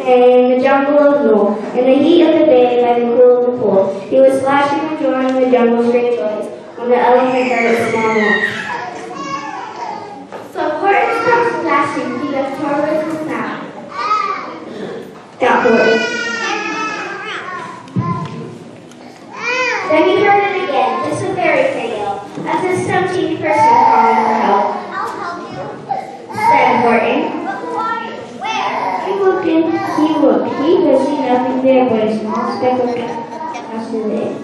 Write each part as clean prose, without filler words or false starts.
and in the jungle of Noel, in the heat of the day by the cool of the pool. He was splashing and drawing the jungle's great joys when the elephant heard a small noise. So Horton stopped splashing. He left Horton in his mouth. Got Horton. Then he heard it again. It's a fairy tale. That's a stumpy person calling for help. I'll help you, Said Horton. But who are you? Where? He looked. He could see nothing there but a small speck of dust in the air.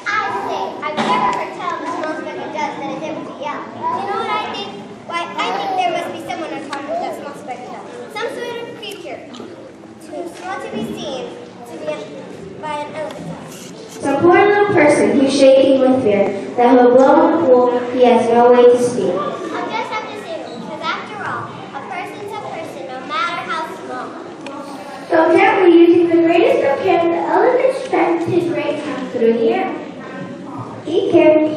I say, I've never heard tell of a small speck of dust that is able to yell. You know what I think? Why, I think there must be someone on top of that small speck of dust. Some sort of creature. Too small to be seen by an elephant. Some poor little person, he's shaking with fear that he'll blow in the pool. He has no way to speak. I'll just have to save him, because after all, a person's a person, no matter how small. So gently, using the greatest of care, the elephant stretched his great trunk through the air. He carried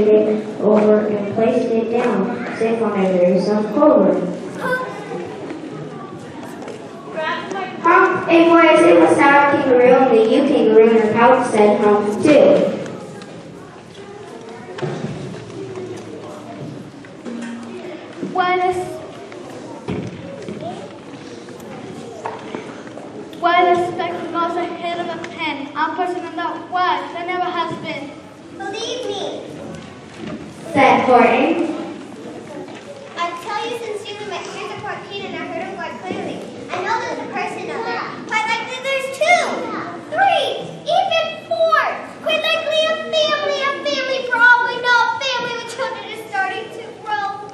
it over and placed it down, safe on a very soft clover. Hump, a voice, it was sour kangaroo, and the ewe kangaroo in her pouch said hump too. Why the speck was ahead of a pen? I'm person that was, that never has been. Believe me, Said Horton. I tell you sincerely, my ears are quite keen and I heard him quite clearly. I know there's a person out there. Quite likely there's 2, 3, even 4. Quite likely a family, for all we know, a family with children is starting to grow.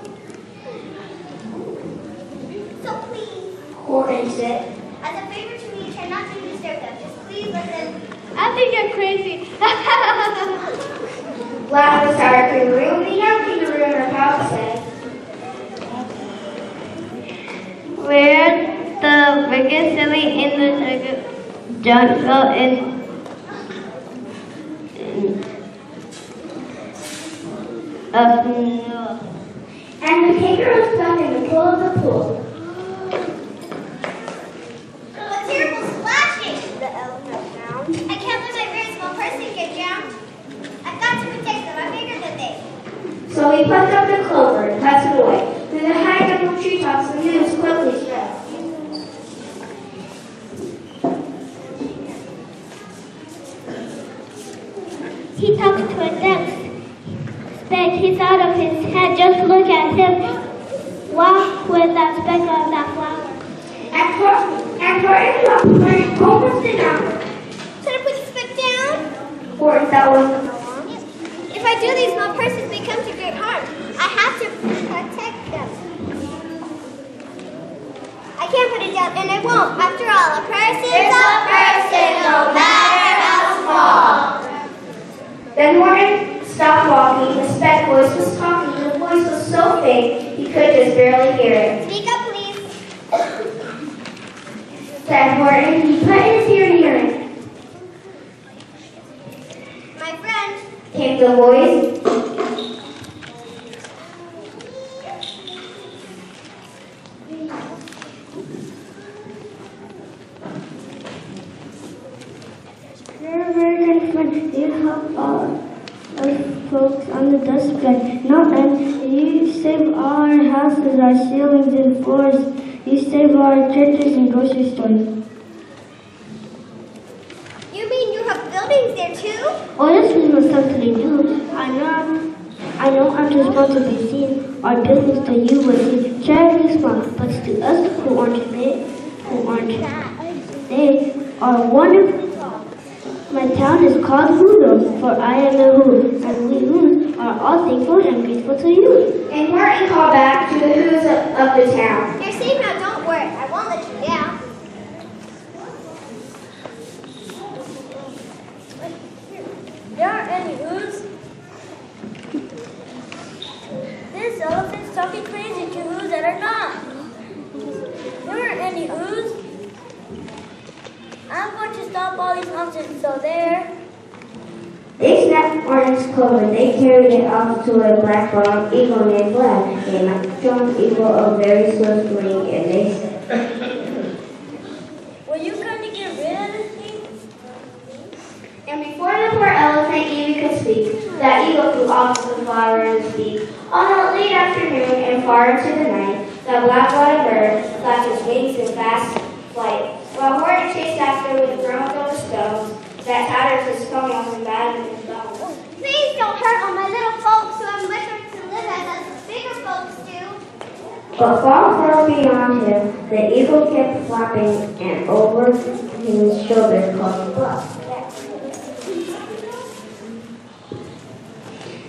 So please, Horton said. as a favor to me, try not to disturb them. Just please let them. I think you're crazy. Laughed the sour kangaroo, the young kangaroo in her pouch said. We're the biggest silly in the jungle of Noel. And the kangaroo stuck in the pool of the pool. What terrible splashing! The elephant found. I can't let my very small person get drowned. I've got to protect them. I'm bigger than they. So he plucked up the clover and cast it away. Through the high jungle treetops, the news quickly spread. He talks to a dense speck. He's out of his head. Just look at him walk with that speck of that flower. And Horton almost an hour. Should I put the speck down? Horton thought was If I do, these small persons may come to great harm. I have to protect them. I can't put it down, and I won't. After all, a person's a person, no matter how small. Then Horton stopped walking. The speck voice was talking. The voice was so faint he could just barely hear it. Speak up, please. Said Horton. He put his ear near it. My friend, Came the voice. You're a very good friend. You help all us folks on the dustbin. No, and you save all our houses, our ceilings and floors. You save all our churches and grocery stores. you mean you have buildings there too? Oh, this is not something to do. I know I'm just supposed to be seen. Our business to you was seen terribly small, but to us who aren't they are wonderful. My town is called Whoville, for I am the Who, and we Who's are all thankful and grateful to you. And Horton called back to the who's of the town. You're safe now, don't worry. I won't let you down. There aren't any who's. This elephant's talking crazy to who's that are not. There aren't any who's. I'm going to stop all these nonsense, so there. They snapped orange clover. They carried it off to a black bald eagle named Vlad. They knocked John Eagle a very swift wing, and they said, Were you going to get rid of this thing? and before the poor elephant even could speak, that eagle flew off the flower in his beak. On a late afternoon and far into the night, the black-botted bird flapped his wings in fast flight, while Horton chased after with grown over stones that tattered his toenails and battered his bones. Please don't hurt all my little folks who have much to live as the bigger folks do. But far beyond him, the eagle kept flapping, and over his shoulder called the bluff.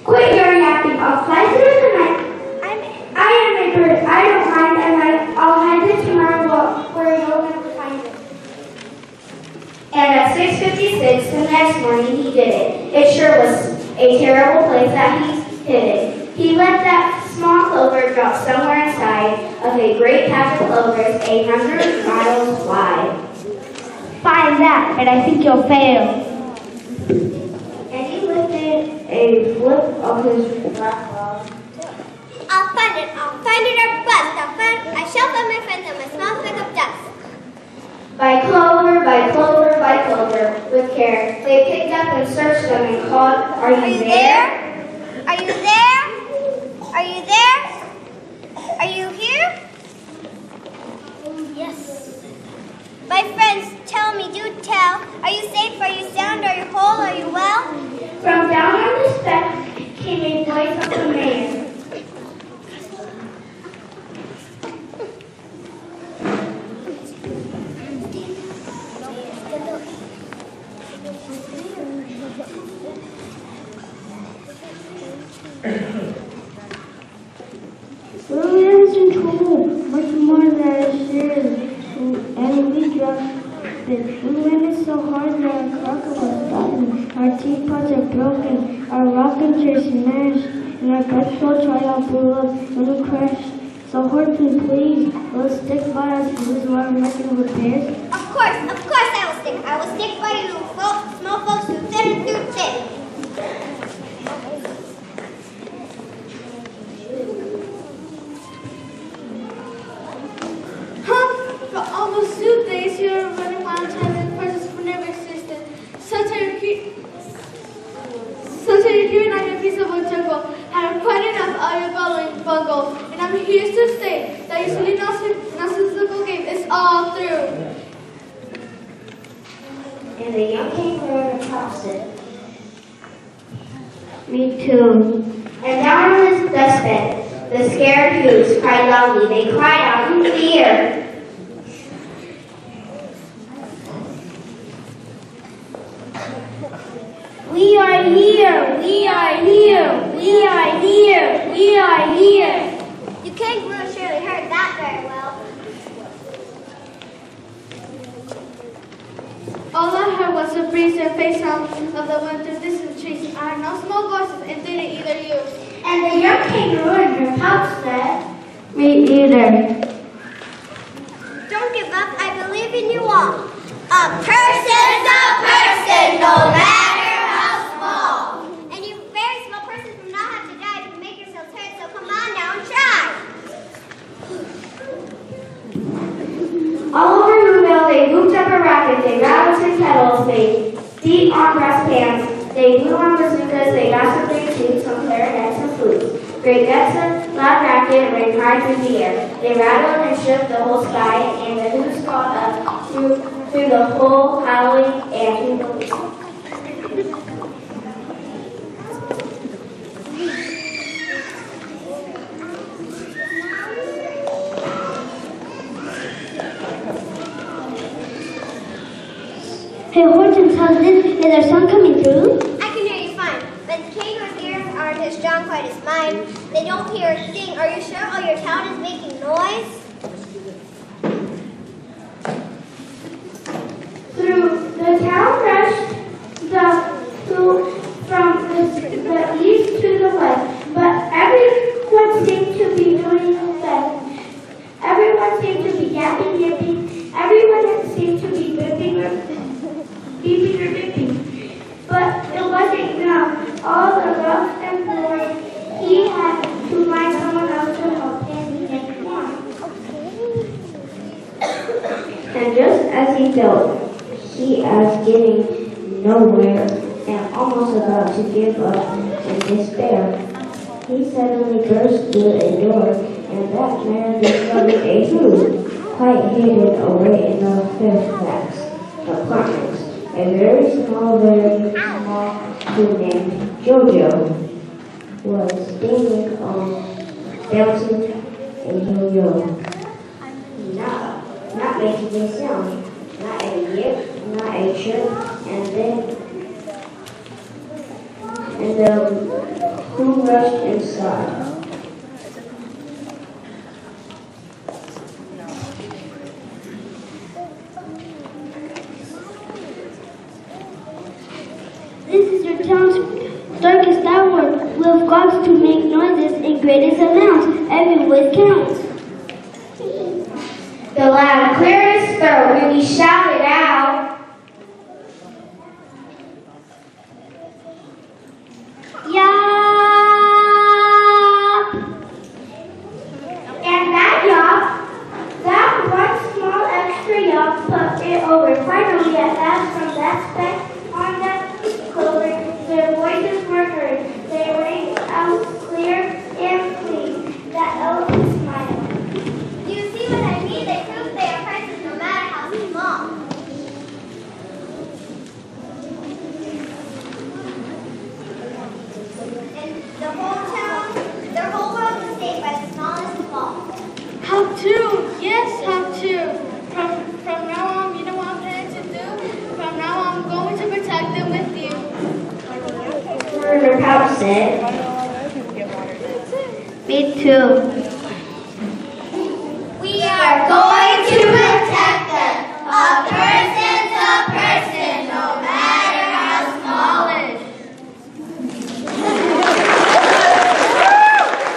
Quit your yapping! I'll fly through the night. I am a bird. I don't mind, and I'll hide it tomorrow where you'll never find it. And at 6:56 the next morning, he did it. It sure was a terrible place that he hid it. He let that small clover drop somewhere inside of a great patch of clovers 100 miles wide. Find that, but I think you'll fail. And he lifted a flip of his black log. I'll find it or bust. I shall find my friends on my small speck of dust. By clover, by clover, by clover, with care, they picked up and searched them and called, Are you there? Are you there? Are you there? Are you here? Yes. My friends, tell me, do tell. Are you safe? Are you sound? Are you whole? Are you well? From down on the step came a voice of the man. William is in trouble, much more than I shared, and we dropped it. We went so hard that our crocker was stopping, our teapots are broken, our rocking chairs smashed, and our petrol trial blew up when we crashed. So Horton, please, let's stick by us, this is why we're making repairs. Of course I will stick. I will stick by you, folks, small folks who thin and through thick. For almost 2 days, you were running around having presents for never existed. Such a recurring on your piece of wood jungle. Had quite enough of your bungle. And I'm here to state that your silly nonsensical game is all through. And the young kangaroo tossed it. Me too. And down on his dustbed, the scared youths cried loudly. They cried out in fear. We are here. We are here. We are here. We are here. You kangaroo surely heard that very well. All I heard was the breeze and face sound of the wind through distant trees. I heard no small voices and didn't either use. And the young kangaroo in her pouch said, Me either. Don't give up. I believe in you all. A person's a person, no matter how small. And you very small persons do not have to die to make yourselves heard, so come on now and try. All over Newville, they whooped up a racket, they rattled to kettles, they beat on brass pans, they blew on bazookas, they gossiped too, some clarinets and flutes. Great gusts of loud racket rang high through the air. They rattled and shook the whole sky, and the hoots called up through the whole howling and through the woods. Hey, Horton, how's this? Is our song coming through? I can hear you fine, but the kangaroo's ears aren't as strong quite as mine. They don't hear a thing. Are you sure all your town is making noise? Through the town rushed from the east to the west, but everyone seemed to be doing the best. Everyone seemed to be yapping, yipping. Everyone seemed to be beeping or beeping. But it wasn't he felt he was getting nowhere and almost about to give up in despair. He suddenly burst through a door, and that man discovered a food quite hidden away in the Fairfax apartments. A very small food named Jojo was standing on bouncing a yo-yo. Not making a sound, not a yip, not a chirp, and who rushed inside. This is your town's darkest hour. We've got to make noises in greatest amounts. Every word counts. The lad cleared his throat and he shouted out, Yup! and that one small extra yup put it over. Finally, at last, from that speck on that clover, their voices were heard. They rang out clear and clean. That elegant smile. Do you see what I mean? They prove they are friends no matter how small. And the whole town, their whole world is saved by the smallest of all. How to? Yes, how to. From now on, you know what I'm planning to do? From now on, I'm going to protect them with you. Murder Pouch said. Me too.